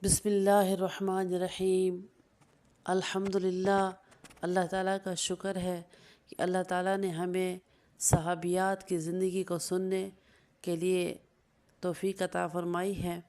بسم اللہ الرحمن الرحیم۔ الحمدللہ، اللہ تعالیٰ کا شکر ہے کہ اللہ تعالیٰ نے ہمیں صحابیات کی زندگی کو سننے کے لیے توفیق عطا فرمائی ہے۔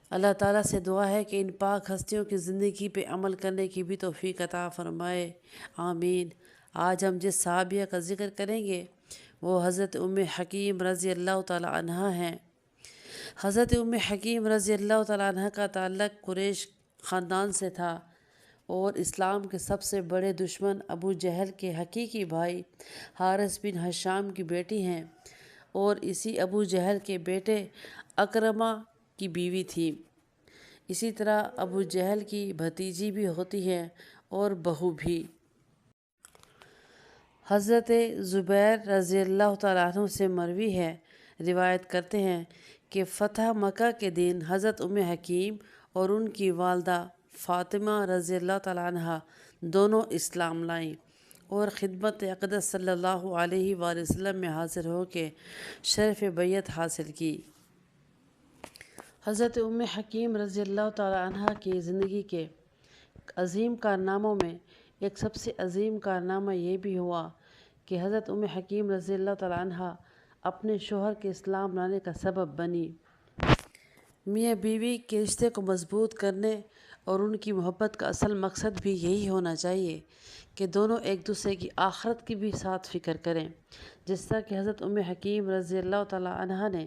اللہ تعالیٰ سے دعا ہے کہ ان پاک ہستیوں کی زندگی پہ عمل کرنے کی بھی توفیق عطا فرمائے، آمین۔ آج ہم جس صحابیہ کا ذکر کریں گے وہ حضرت ام حکیم رضی اللہ تعالیٰ عنہا ہیں۔ حضرت ام حکیم رضی اللہ تعالیٰ عنہ کا تعلق قریش خاندان سے تھا اور اسلام کے سب سے بڑے دشمن ابو جہل کے حقیقی بھائی حارث بن ہشام کی بیٹی ہیں اور اسی ابو جہل کے بیٹے اکرمہ کی بیوی تھی۔ اسی طرح ابو جہل کی بھتیجی بھی ہوتی ہے اور بہو بھی۔ حضرت زبیر رضی اللہ تعالیٰ عنہ سے مروی ہے، روایت کرتے ہیں کہ فتح مکہ کے دن حضرت ام حکیم اور ان کی والدہ فاطمہ رضی اللہ تعالیٰ عنہ دونوں اسلام لائیں اور خدمت اقدس صلی اللہ علیہ وآلہ وسلم میں حاضر ہو کے شرف بیعت حاصل کی۔ حضرت ام حکیم رضی اللہ تعالیٰ عنہ کی زندگی کے عظیم کارناموں میں ایک سب سے عظیم کارنامہ یہ بھی ہوا کہ حضرت ام حکیم رضی اللہ تعالیٰ عنہ اپنے شوہر کے اسلام لانے کا سبب بنی۔ میاں بیوی کے رشتے کو مضبوط کرنے اور ان کی محبت کا اصل مقصد بھی یہی ہونا چاہیے کہ دونوں ایک دوسرے کی آخرت کی بھی ساتھ فکر کریں، جس طرح کہ حضرت ام حکیم رضی اللہ تعالیٰ عنہ نے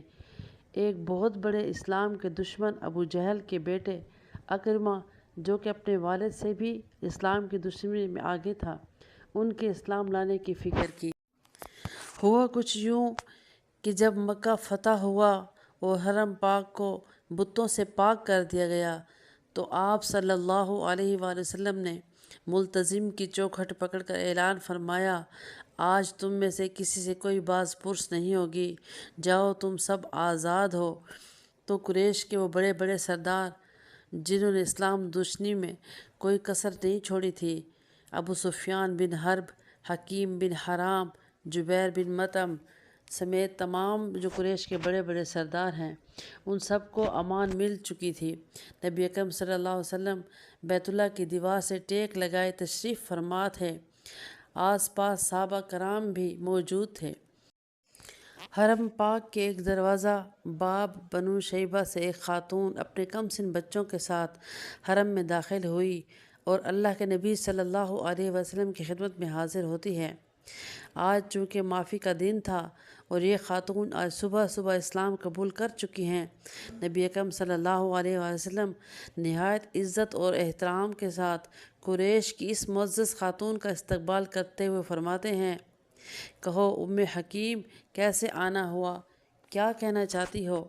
ایک بہت بڑے اسلام کے دشمن ابو جہل کے بیٹے اکرمہ، جو کہ اپنے والد سے بھی اسلام کی دشمنی میں آگے تھا، ان کے اسلام لانے کی فکر کی۔ ہوا کچھ یوں کہ جب مکہ فتح ہوا اور حرم پاک کو بتوں سے پاک کر دیا گیا تو آپ صلی اللہ علیہ وآلہ وسلم نے ملتزم کی چوکھٹ پکڑ کر اعلان فرمایا، آج تم میں سے کسی سے کوئی باز پرس نہیں ہوگی، جاؤ تم سب آزاد ہو۔ تو قریش کے وہ بڑے بڑے سردار جنہوں نے اسلام دشمنی میں کوئی کسر نہیں چھوڑی تھی، ابو سفیان بن حرب، حکیم بن حرام، جبیر بن مطعم سمیت تمام جو قریش کے بڑے بڑے سردار ہیں، ان سب کو امان مل چکی تھی۔ نبی اکرم صلی اللہ علیہ وسلم بیت اللہ کی دیوار سے ٹیک لگائے تشریف فرما تھے، آس پاس صحابہ کرام بھی موجود تھے۔ حرم پاک کے ایک دروازہ باب بنو شیبہ سے ایک خاتون اپنے کم سن بچوں کے ساتھ حرم میں داخل ہوئی اور اللہ کے نبی صلی اللہ علیہ وسلم کی خدمت میں حاضر ہوتی ہے۔ آج چونکہ معافی کا دن تھا اور یہ خاتون آج صبح صبح اسلام قبول کر چکی ہیں، نبی اکرم صلی اللہ علیہ وسلم نہایت عزت اور احترام کے ساتھ قریش کی اس معزز خاتون کا استقبال کرتے ہوئے فرماتے ہیں، کہو ام حکیم، کیسے آنا ہوا، کیا کہنا چاہتی ہو؟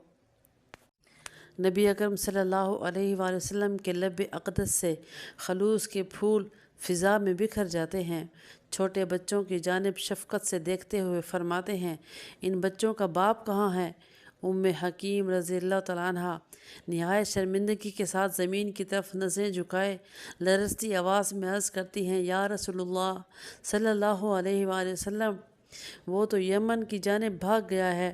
نبی اکرم صلی اللہ علیہ وآلہ وسلم کے لب اقدس سے خلوص کے پھول فضا میں بکھر جاتے ہیں۔ چھوٹے بچوں کی جانب شفقت سے دیکھتے ہوئے فرماتے ہیں، ان بچوں کا باپ کہاں ہے؟ ام حکیم رضی اللہ تعالیٰ عنہ نہایت شرمندگی کے ساتھ زمین کی طرف نظریں جھکائے لرزتی آواز میں عرض کرتی ہیں، یا رسول اللہ صلی اللہ علیہ وآلہ وسلم، وہ تو یمن کی جانب بھاگ گیا ہے۔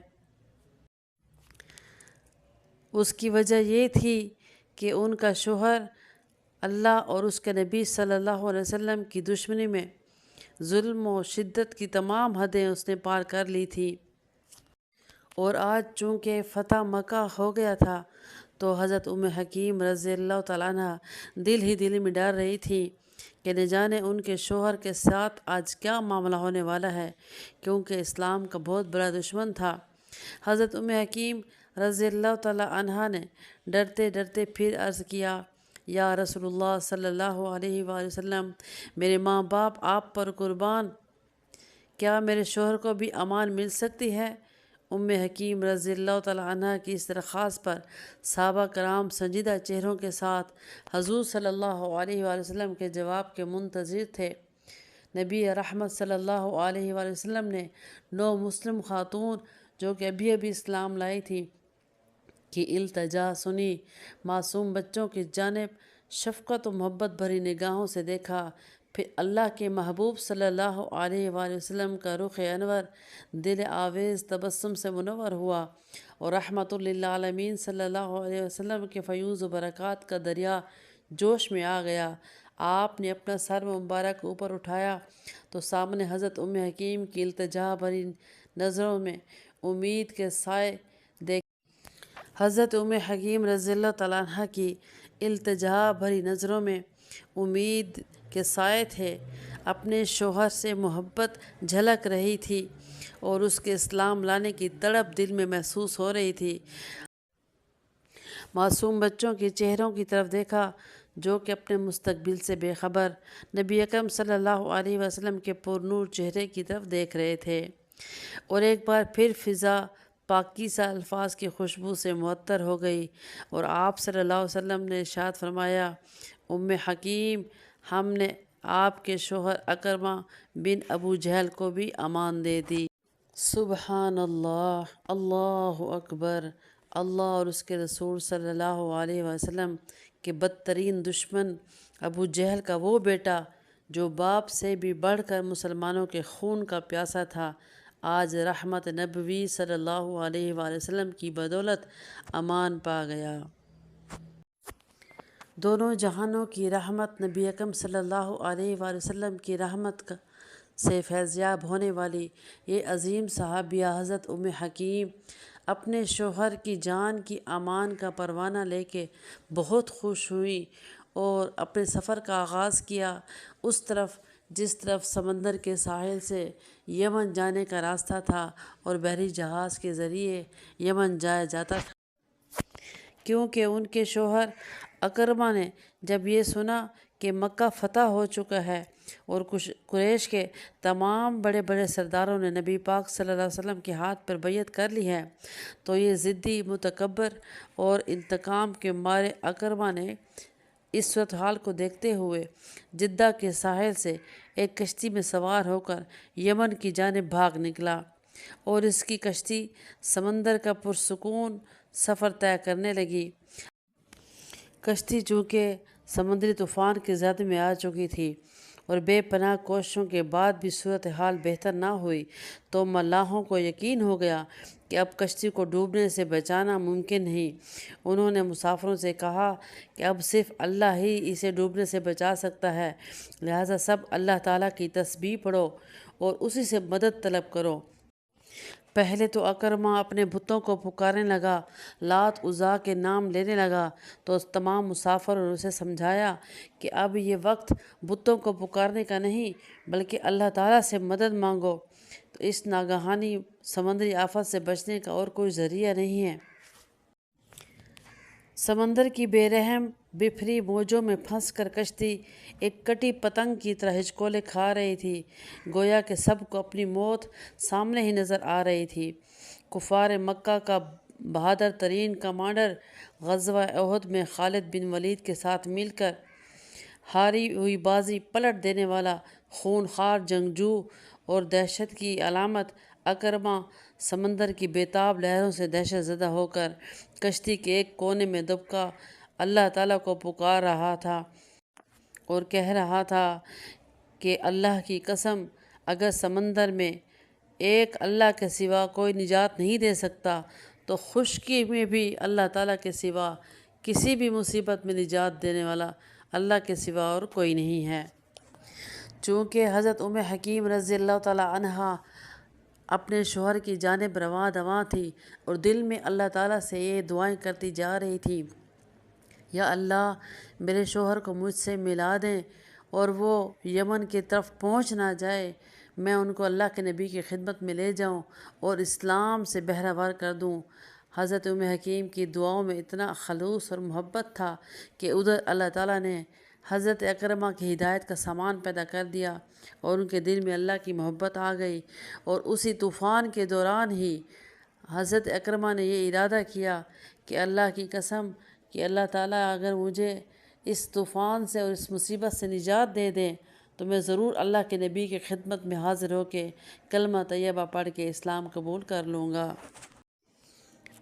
اس کی وجہ یہ تھی کہ ان کا شوہر اللہ اور اس کے نبی صلی اللہ علیہ وسلم کی دشمنی میں ظلم و شدت کی تمام حدیں اس نے پار کر لی تھی، اور آج چونکہ فتح مکہ ہو گیا تھا تو حضرت ام حکیم رضی اللہ تعالیٰ عنہ دل ہی دل میں ڈر رہی تھی کہ نہ جانے ان کے شوہر کے ساتھ آج کیا معاملہ ہونے والا ہے، کیونکہ اسلام کا بہت بڑا دشمن تھا۔ حضرت ام حکیم رضی اللہ تعالیٰ عنہ نے ڈرتے ڈرتے پھر عرض کیا، یا رسول اللہ صلی اللہ علیہ وآلہ وسلم، میرے ماں باپ آپ پر قربان، کیا میرے شوہر کو بھی امان مل سکتی ہے؟ ام حکیم رضی اللہ تعالیٰ عنہ کی اس درخواست پر صحابہ کرام سنجیدہ چہروں کے ساتھ حضور صلی اللہ علیہ وآلہ وسلم کے جواب کے منتظر تھے۔ نبی رحمت صلی اللہ علیہ وآلہ وسلم نے نو مسلم خاتون جو کہ ابھی ابھی اسلام لائی تھی کی التجا سنی، معصوم بچوں کی جانب شفقت و محبت بھری نگاہوں سے دیکھا، پھر اللہ کے محبوب صلی اللہ علیہ وآلہ وسلم کا رخ انور دل آویز تبسم سے منور ہوا اور رحمت للعالمین صلی اللہ علیہ وسلم کے فیوز و برکات کا دریا جوش میں آ گیا۔ آپ نے اپنا سر مبارک اوپر اٹھایا تو سامنے حضرت ام حکیم کی التجا بھری نظروں میں امید کے سائے دیکھ حضرت ام حکیم رضی اللہ تعالیٰ عنہ کی التجا بھری نظروں میں امید کے سائے تھے۔ اپنے شوہر سے محبت جھلک رہی تھی اور اس کے اسلام لانے کی تڑپ دل میں محسوس ہو رہی تھی۔ معصوم بچوں کے چہروں کی طرف دیکھا جو کہ اپنے مستقبل سے بے خبر نبی اکرم صلی اللہ علیہ وسلم کے پرنور چہرے کی طرف دیکھ رہے تھے، اور ایک بار پھر فضا پاکیزہ الفاظ کی خوشبو سے معطر ہو گئی اور آپ صلی اللہ علیہ وسلم نے ارشاد فرمایا، ام حکیم، ہم نے آپ کے شوہر اکرمہ بن ابو جہل کو بھی امان دے دی۔ سبحان اللہ، اللہ اکبر۔ اللہ اور اس کے رسول صلی اللہ علیہ وسلم کے بدترین دشمن ابو جہل کا وہ بیٹا جو باپ سے بھی بڑھ کر مسلمانوں کے خون کا پیاسا تھا، آج رحمت نبوی صلی اللہ علیہ وآلہ وسلم کی بدولت امان پا گیا۔ دونوں جہانوں کی رحمت نبی اکرم صلی اللہ علیہ وآلہ وسلم کی رحمت سے فیضیاب ہونے والی یہ عظیم صحابیہ حضرت ام حکیم اپنے شوہر کی جان کی امان کا پروانہ لے کے بہت خوش ہوئیں اور اپنے سفر کا آغاز کیا اس طرف جس طرف سمندر کے ساحل سے یمن جانے کا راستہ تھا اور بحری جہاز کے ذریعے یمن جایا جاتا تھا، کیونکہ ان کے شوہر اکرمہ نے جب یہ سنا کہ مکہ فتح ہو چکا ہے اور قریش کے تمام بڑے بڑے سرداروں نے نبی پاک صلی اللہ علیہ وسلم کے ہاتھ پر بیعت کر لی ہے، تو یہ ضدی، متکبر اور انتقام کے مارے اکرمہ نے اس صورتحال کو دیکھتے ہوئے جدہ کے ساحل سے ایک کشتی میں سوار ہو کر یمن کی جانب بھاگ نکلا، اور اس کی کشتی سمندر کا پرسکون سفر طے کرنے لگی۔ کشتی چونکہ سمندری طوفان کی زد میں آ چکی تھی اور بے پناہ کوششوں کے بعد بھی صورتحال بہتر نہ ہوئی، تو ملاحوں کو یقین ہو گیا کہ اب کشتی کو ڈوبنے سے بچانا ممکن نہیں۔ انہوں نے مسافروں سے کہا کہ اب صرف اللہ ہی اسے ڈوبنے سے بچا سکتا ہے، لہٰذا سب اللہ تعالیٰ کی تسبیح پڑھو اور اسی سے مدد طلب کرو۔ پہلے تو اکرمہ اپنے بتوں کو پکارنے لگا، لات عزیٰ کے نام لینے لگا، تو تمام مسافروں نے اسے سمجھایا کہ اب یہ وقت بتوں کو پکارنے کا نہیں بلکہ اللہ تعالیٰ سے مدد مانگو، تو اس ناگہانی سمندری آفت سے بچنے کا اور کوئی ذریعہ نہیں ہے۔ سمندر کی بے رحم بپھری موجوں میں پھنس کر کشتی ایک کٹی پتنگ کی طرح ہچکولے کھا رہی تھی، گویا کہ سب کو اپنی موت سامنے ہی نظر آ رہی تھی۔ کفار مکہ کا بہادر ترین کمانڈر غزوہ احد میں خالد بن ولید کے ساتھ مل کر ہاری ہوئی بازی پلٹ دینے والا خونخوار جنگجو اور دہشت کی علامت اکرمہ سمندر کی بےتاب لہروں سے دہشت زدہ ہو کر کشتی کے ایک کونے میں دبکا اللہ تعالیٰ کو پکار رہا تھا اور کہہ رہا تھا کہ اللہ کی قسم، اگر سمندر میں ایک اللہ کے سوا کوئی نجات نہیں دے سکتا تو خشکی میں بھی اللہ تعالیٰ کے سوا، کسی بھی مصیبت میں نجات دینے والا اللہ کے سوا اور کوئی نہیں ہے۔ چونکہ حضرت ام حکیم رضی اللہ تعالیٰ عنہا اپنے شوہر کی جانب رواں دواں تھی اور دل میں اللہ تعالیٰ سے یہ دعائیں کرتی جا رہی تھی، یا اللہ میرے شوہر کو مجھ سے ملا دیں اور وہ یمن کی طرف پہنچ نہ جائے، میں ان کو اللہ کے نبی کی خدمت میں لے جاؤں اور اسلام سے بہرہ کر دوں۔ حضرت ام حکیم کی دعاؤں میں اتنا خلوص اور محبت تھا کہ ادھر اللہ تعالیٰ نے حضرت اکرمہ کی ہدایت کا سامان پیدا کر دیا اور ان کے دل میں اللہ کی محبت آ گئی، اور اسی طوفان کے دوران ہی حضرت اکرمہ نے یہ ارادہ کیا کہ اللہ کی قسم کہ اللہ تعالیٰ اگر مجھے اس طوفان سے اور اس مصیبت سے نجات دے دیں تو میں ضرور اللہ کے نبی کی خدمت میں حاضر ہو کے کلمہ طیبہ پڑھ کے اسلام قبول کر لوں گا۔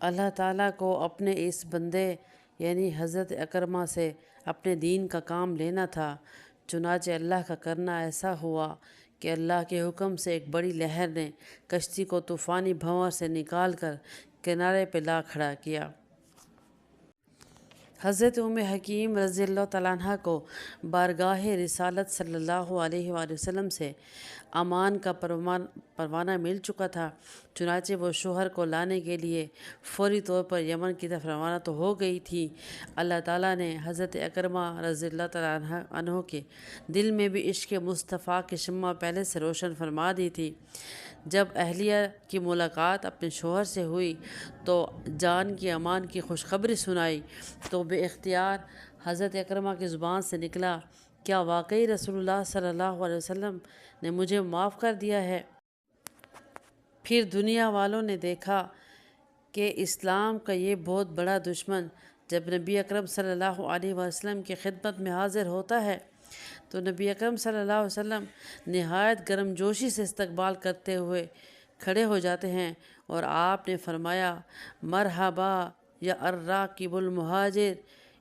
اللہ تعالیٰ کو اپنے اس بندے یعنی حضرت اکرمہ سے اپنے دین کا کام لینا تھا، چنانچہ اللہ کا کرنا ایسا ہوا کہ اللہ کے حکم سے ایک بڑی لہر نے کشتی کو طوفانی بھنور سے نکال کر کنارے پہ لا کھڑا کیا۔ حضرت حکیم رضی اللہ تعالیٰ عنہ کو بارگاہ رسالت صلی اللہ علیہ وآلہ وسلم سے امان کا پروانہ مل چکا تھا، چنانچہ وہ شوہر کو لانے کے لیے فوری طور پر یمن کی طرف روانہ تو ہو گئی تھی۔ اللہ تعالیٰ نے حضرت اکرمہ رضی اللہ تعالیٰ عنہ کے دل میں بھی عشق مصطفیٰ کی شمع پہلے سے روشن فرما دی تھی۔ جب اہلیہ کی ملاقات اپنے شوہر سے ہوئی تو جان کی امان کی خوشخبری سنائی تو بے اختیار حضرت اکرمہ کی زبان سے نکلا، کیا واقعی رسول اللہ صلی اللہ علیہ وسلم نے مجھے معاف کر دیا ہے؟ پھر دنیا والوں نے دیکھا کہ اسلام کا یہ بہت بڑا دشمن جب نبی اکرم صلی اللہ علیہ وسلم کی خدمت میں حاضر ہوتا ہے تو نبی اکرم صلی اللہ علیہ وسلم نہایت گرم جوشی سے استقبال کرتے ہوئے کھڑے ہو جاتے ہیں، اور آپ نے فرمایا، مرحبا یا الراکب المہاجر،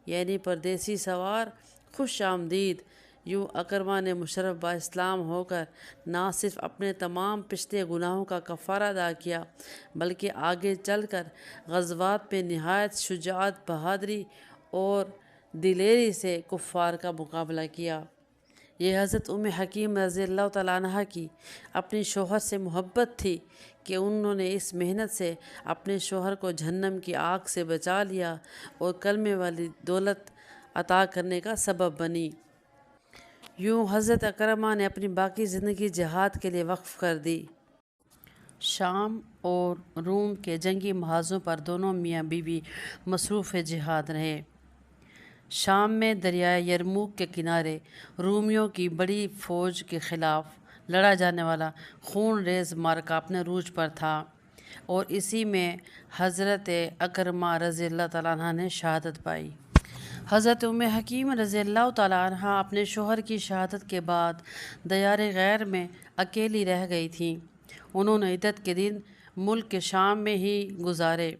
یعنی پردیسی سوار، خوش آمدید۔ یوں اکرمہ نے مشرف با اسلام ہو کر نہ صرف اپنے تمام پچھلے گناہوں کا کفارہ ادا کیا بلکہ آگے چل کر غزوات میں نہایت شجاعت، بہادری اور دلیری سے کفار کا مقابلہ کیا۔ یہ حضرت حکیم رضی اللہ تعالیٰ عنہ کی اپنی شوہر سے محبت تھی کہ انہوں نے اس محنت سے اپنے شوہر کو جہنم کی آگ سے بچا لیا اور کلمے والی دولت عطا کرنے کا سبب بنی۔ یوں حضرت اکرمہ نے اپنی باقی زندگی جہاد کے لیے وقف کر دی۔ شام اور روم کے جنگی محاذوں پر دونوں میاں بیوی مصروف جہاد رہے۔ شام میں دریائے یرموک کے کنارے رومیوں کی بڑی فوج کے خلاف لڑا جانے والا خون ریز معرکہ اپنے عروج پر تھا، اور اسی میں حضرت اکرمہ رضی اللہ تعالیٰ عنہ نے شہادت پائی۔ حضرت حکیم رضی اللہ تعالیٰ عنہ اپنے شوہر کی شہادت کے بعد دیار غیر میں اکیلی رہ گئی تھیں۔ انہوں نے عدت کے دن ملک کے شام میں ہی گزارے۔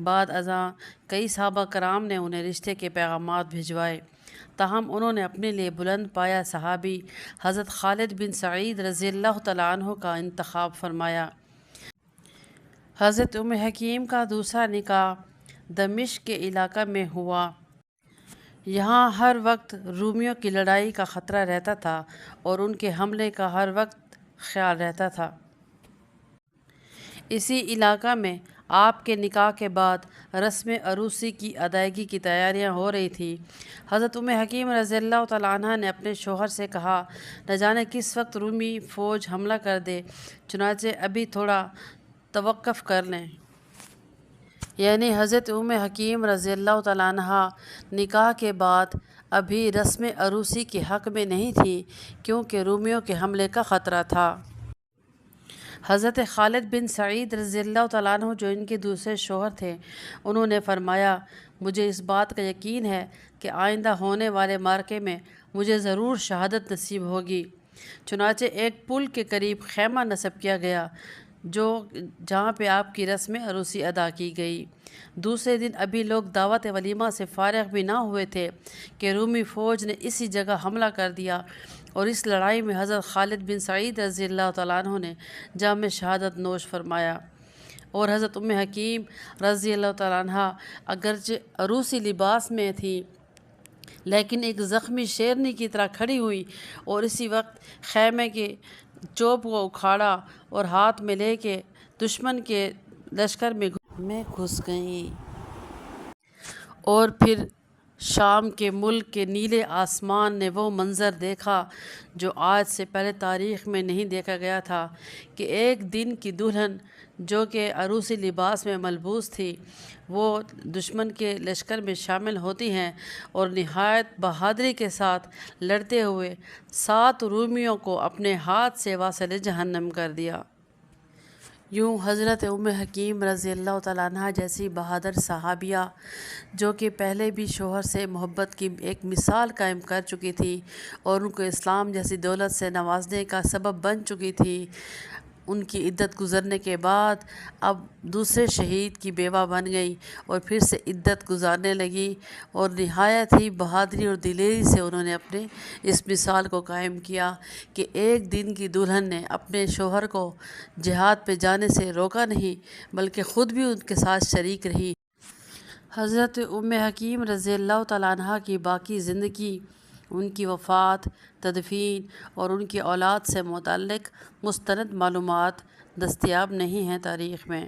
بعد ازاں کئی صحابہ کرام نے انہیں رشتے کے پیغامات بھجوائے، تاہم انہوں نے اپنے لیے بلند پایہ صحابی حضرت خالد بن سعید رضی اللہ تعالیٰ عنہ کا انتخاب فرمایا۔ حضرت حکیم کا دوسرا نکاح دمشق کے علاقہ میں ہوا۔ یہاں ہر وقت رومیوں کی لڑائی کا خطرہ رہتا تھا اور ان کے حملے کا ہر وقت خیال رہتا تھا۔ اسی علاقہ میں آپ کے نکاح کے بعد رسم عروسی کی ادائیگی کی تیاریاں ہو رہی تھیں۔ حضرت حکیم رضی اللہ تعالیٰ عنہ نے اپنے شوہر سے کہا، نہ جانے کس وقت رومی فوج حملہ کر دے، چنانچہ ابھی تھوڑا توقف کر لیں۔ یعنی حضرت حکیم رضی اللہ تعالیٰ عنہ نکاح کے بعد ابھی رسم عروسی کے حق میں نہیں تھی کیونکہ رومیوں کے حملے کا خطرہ تھا۔ حضرت خالد بن سعید رضی اللہ تعالیٰ عنہ جو ان کے دوسرے شوہر تھے، انہوں نے فرمایا، مجھے اس بات کا یقین ہے کہ آئندہ ہونے والے معرکے میں مجھے ضرور شہادت نصیب ہوگی۔ چنانچہ ایک پل کے قریب خیمہ نصب کیا گیا جہاں پہ آپ کی رسم عروسی ادا کی گئی۔ دوسرے دن ابھی لوگ دعوت ولیمہ سے فارغ بھی نہ ہوئے تھے کہ رومی فوج نے اسی جگہ حملہ کر دیا، اور اس لڑائی میں حضرت خالد بن سعید رضی اللہ تعالیٰ عنہ نے جام شہادت نوش فرمایا، اور حضرت حکیم رضی اللہ تعالیٰ عنہ اگرچہ عروسی لباس میں تھی لیکن ایک زخمی شیرنی کی طرح کھڑی ہوئی اور اسی وقت خیمے کے چوب کو اکھاڑا اور ہاتھ میں لے کے دشمن کے لشکر میں گھس گئیں۔ اور پھر شام کے ملک کے نیلے آسمان نے وہ منظر دیکھا جو آج سے پہلے تاریخ میں نہیں دیکھا گیا تھا کہ ایک دن کی دلہن جو کہ عروسی لباس میں ملبوس تھی وہ دشمن کے لشکر میں شامل ہوتی ہیں اور نہایت بہادری کے ساتھ لڑتے ہوئے 7 رومیوں کو اپنے ہاتھ سے واصل جہنم کر دیا۔ یوں حضرت حکیم رضی اللہ تعالیٰ عنہ جیسی بہادر صحابیہ جو کہ پہلے بھی شوہر سے محبت کی ایک مثال قائم کر چکی تھی اور ان کو اسلام جیسی دولت سے نوازنے کا سبب بن چکی تھی، ان کی عدت گزرنے کے بعد اب دوسرے شہید کی بیوہ بن گئی اور پھر سے عدت گزارنے لگی، اور نہایت ہی بہادری اور دلیری سے انہوں نے اپنے اس مثال کو قائم کیا کہ ایک دن کی دلہن نے اپنے شوہر کو جہاد پہ جانے سے روکا نہیں بلکہ خود بھی ان کے ساتھ شریک رہی۔ حضرت ام حکیم رضی اللہ تعالیٰ عنہ کی باقی زندگی، ان کی وفات، تدفین اور ان کی اولاد سے متعلق مستند معلومات دستیاب نہیں ہیں تاریخ میں۔